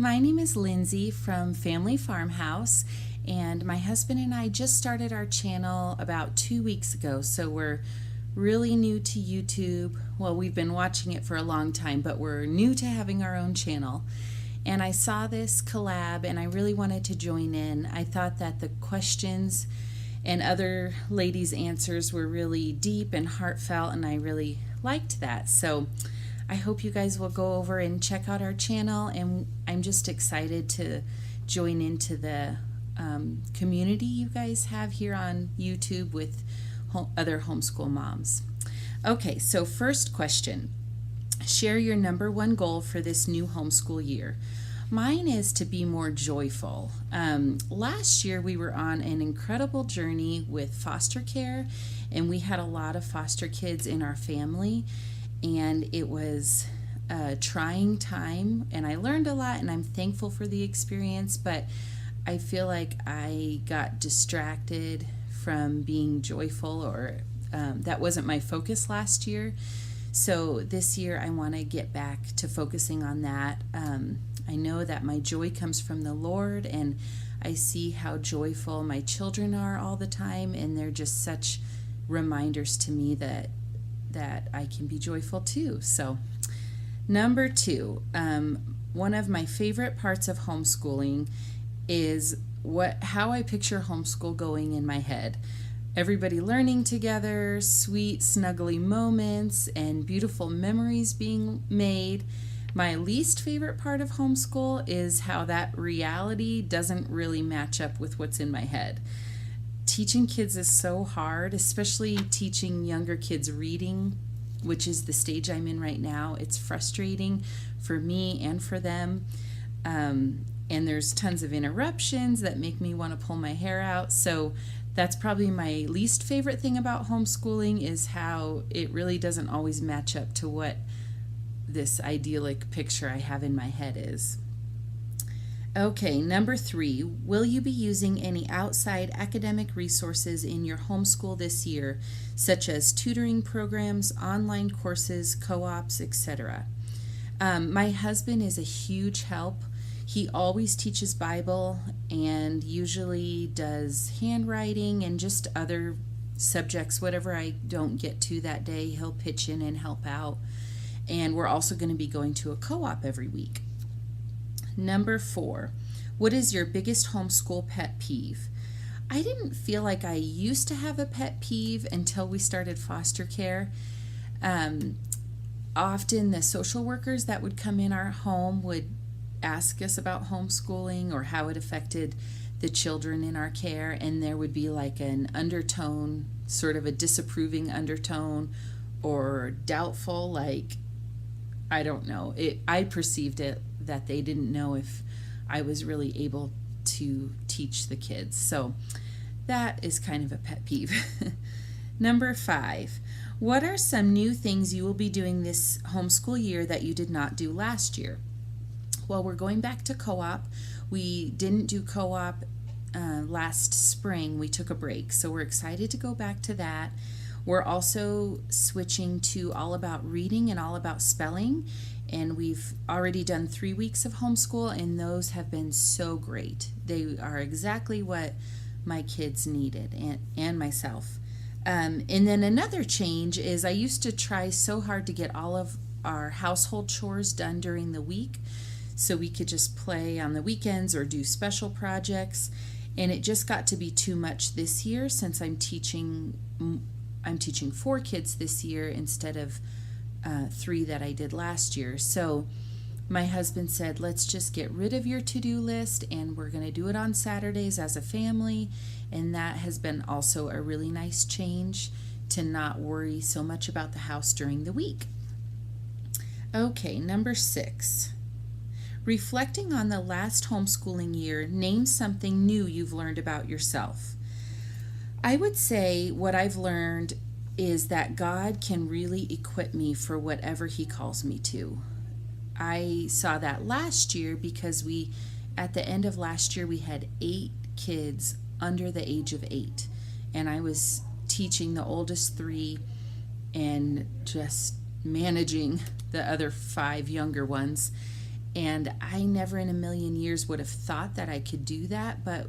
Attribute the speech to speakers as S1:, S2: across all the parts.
S1: My name is Lindsay from Family Farmhouse, and my husband and I just started our channel about 2 weeks ago, so we're really new to YouTube. Well, we've been watching it for a long time, but we're new to having our own channel. And I saw this collab and I really wanted to join in. I thought that the questions and other ladies' answers were really deep and heartfelt, and I really liked that. So I hope you guys will go over and check out our channel, and I'm just excited to join into the community you guys have here on YouTube with other homeschool moms. Okay, so first question. Share your number one goal for this new homeschool year. Mine is to be more joyful. Last year we were on an incredible journey with foster care, and we had a lot of foster kids in our family, and it was a trying time, and I learned a lot, and I'm thankful for the experience, but I feel like I got distracted from being joyful, or that wasn't my focus last year. So this year I want to get back to focusing on that. I know that my joy comes from the Lord, and I see how joyful my children are all the time, and they're just such reminders to me that I can be joyful too. So number two, one of my favorite parts of homeschooling is how I picture homeschool going in my head. Everybody learning together, sweet, snuggly moments, and beautiful memories being made. My least favorite part of homeschool is how that reality doesn't really match up with what's in my head. Teaching kids is so hard, especially teaching younger kids reading, which is the stage I'm in right now. It's frustrating for me and for them. And there's tons of interruptions that make me want to pull my hair out. So that's probably my least favorite thing about homeschooling, is how it really doesn't always match up to what this idyllic picture I have in my head is. Okay, number three, will you be using any outside academic resources in your homeschool this year, such as tutoring programs, online courses, co-ops, etc.? My husband is a huge help. He always teaches Bible and usually does handwriting and just other subjects. Whatever I don't get to that day, he'll pitch in and help out. And we're also going to be going to a co-op every week. Number four, what is your biggest homeschool pet peeve? I didn't feel like I used to have a pet peeve until we started foster care. Often the social workers that would come in our home would ask us about homeschooling or how it affected the children in our care, and there would be like an undertone, sort of a disapproving undertone, or doubtful, like, I don't know. I perceived it that they didn't know if I was really able to teach the kids. So that is kind of a pet peeve. Number five, what are some new things you will be doing this homeschool year that you did not do last year? Well, we're going back to co-op. We didn't do co-op last spring. We took a break, so we're excited to go back to that. We're also switching to all about reading and all about spelling, and we've already done 3 weeks of homeschool, and those have been so great. They are exactly what my kids needed, and myself. And then another change is I used to try so hard to get all of our household chores done during the week, so we could just play on the weekends or do special projects, and it just got to be too much this year since I'm teaching 4 kids this year instead of 3 that I did last year. So my husband said, let's just get rid of your to-do list, and we're going to do it on Saturdays as a family, and that has been also a really nice change, to not worry so much about the house during the week. Okay, number 6. Reflecting on the last homeschooling year, name something new you've learned about yourself. I would say what I've learned is that God can really equip me for whatever He calls me to. I saw that last year because at the end of last year, we had 8 kids under the age of 8. And I was teaching the oldest 3 and just managing the other 5 younger ones. And I never in a million years would have thought that I could do that, but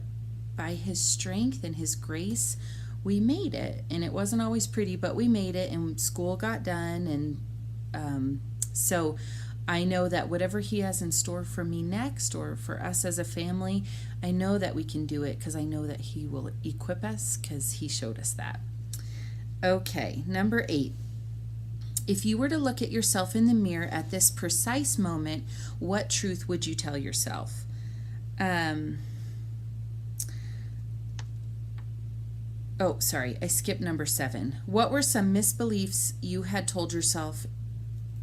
S1: by his strength and his grace, we made it. And it wasn't always pretty, but we made it, and school got done. And so I know that whatever he has in store for me next, or for us as a family, I know that we can do it because I know that he will equip us because he showed us that. Okay, number 8. If you were to look at yourself in the mirror at this precise moment, what truth would you tell yourself? I skipped number 7. What were some misbeliefs you had told yourself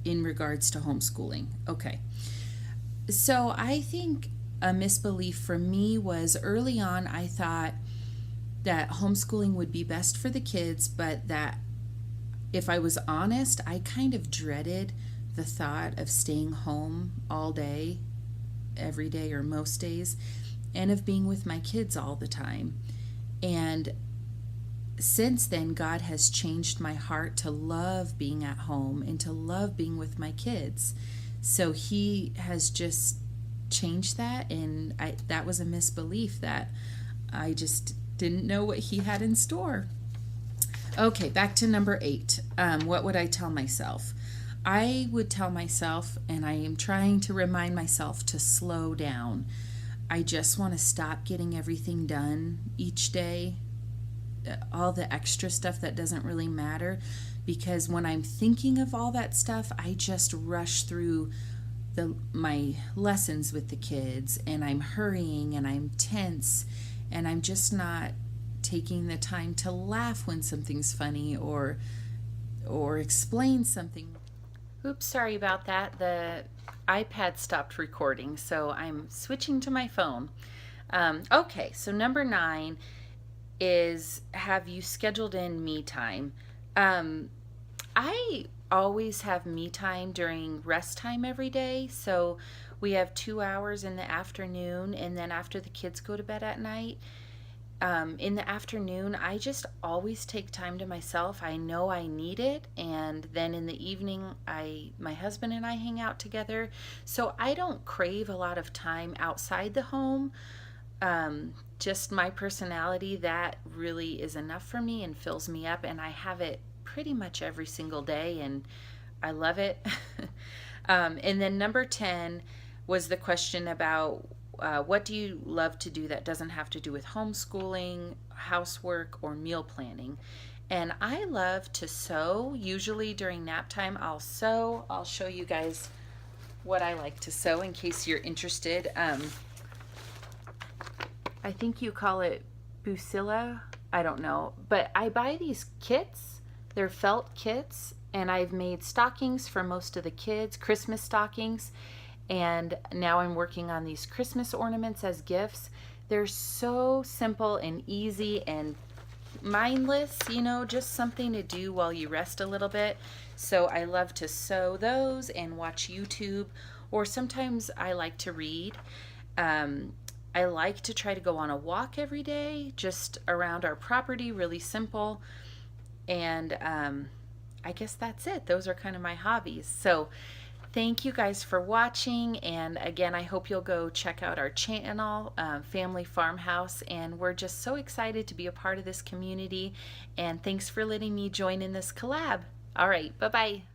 S1: in regards to homeschooling? Okay. So I think a misbelief for me was early on, I thought that homeschooling would be best for the kids, but that if I was honest, I kind of dreaded the thought of staying home all day, every day or most days, and of being with my kids all the time. And since then, God has changed my heart to love being at home and to love being with my kids. So he has just changed that, and that was a misbelief that I just didn't know what he had in store. Okay, back to number 8. What would I tell myself? I would tell myself, and I am trying to remind myself, to slow down. I just want to stop getting everything done each day, all the extra stuff that doesn't really matter, because when I'm thinking of all that stuff, I just rush through my lessons with the kids, and I'm hurrying and I'm tense, and I'm just not taking the time to laugh when something's funny or explain something. Oops, sorry about that. The iPad stopped recording, so I'm switching to my phone. Okay, so number 9 is, have you scheduled in me time? I always have me time during rest time every day. So we have 2 hours in the afternoon, and then after the kids go to bed at night, in the afternoon, I just always take time to myself. I know I need it. And then in the evening, my husband and I hang out together. So I don't crave a lot of time outside the home. Just my personality, that really is enough for me and fills me up. And I have it pretty much every single day, and I love it. And then number 10 was the question about what do you love to do that doesn't have to do with homeschooling, housework, or meal planning? And I love to sew. Usually during nap time, I'll sew. I'll show you guys what I like to sew in case you're interested. I think you call it Bucilla. I don't know. But I buy these kits. They're felt kits. And I've made stockings for most of the kids, Christmas stockings. And now I'm working on these Christmas ornaments as gifts. They're so simple and easy and mindless, just something to do while you rest a little bit. So I love to sew those and watch YouTube, or sometimes I like to read. I like to try to go on a walk every day, just around our property, really simple. And I guess that's it. Those are kind of my hobbies. So thank you guys for watching, and again, I hope you'll go check out our channel, Family Farmhouse, and we're just so excited to be a part of this community, and thanks for letting me join in this collab. All right, bye-bye.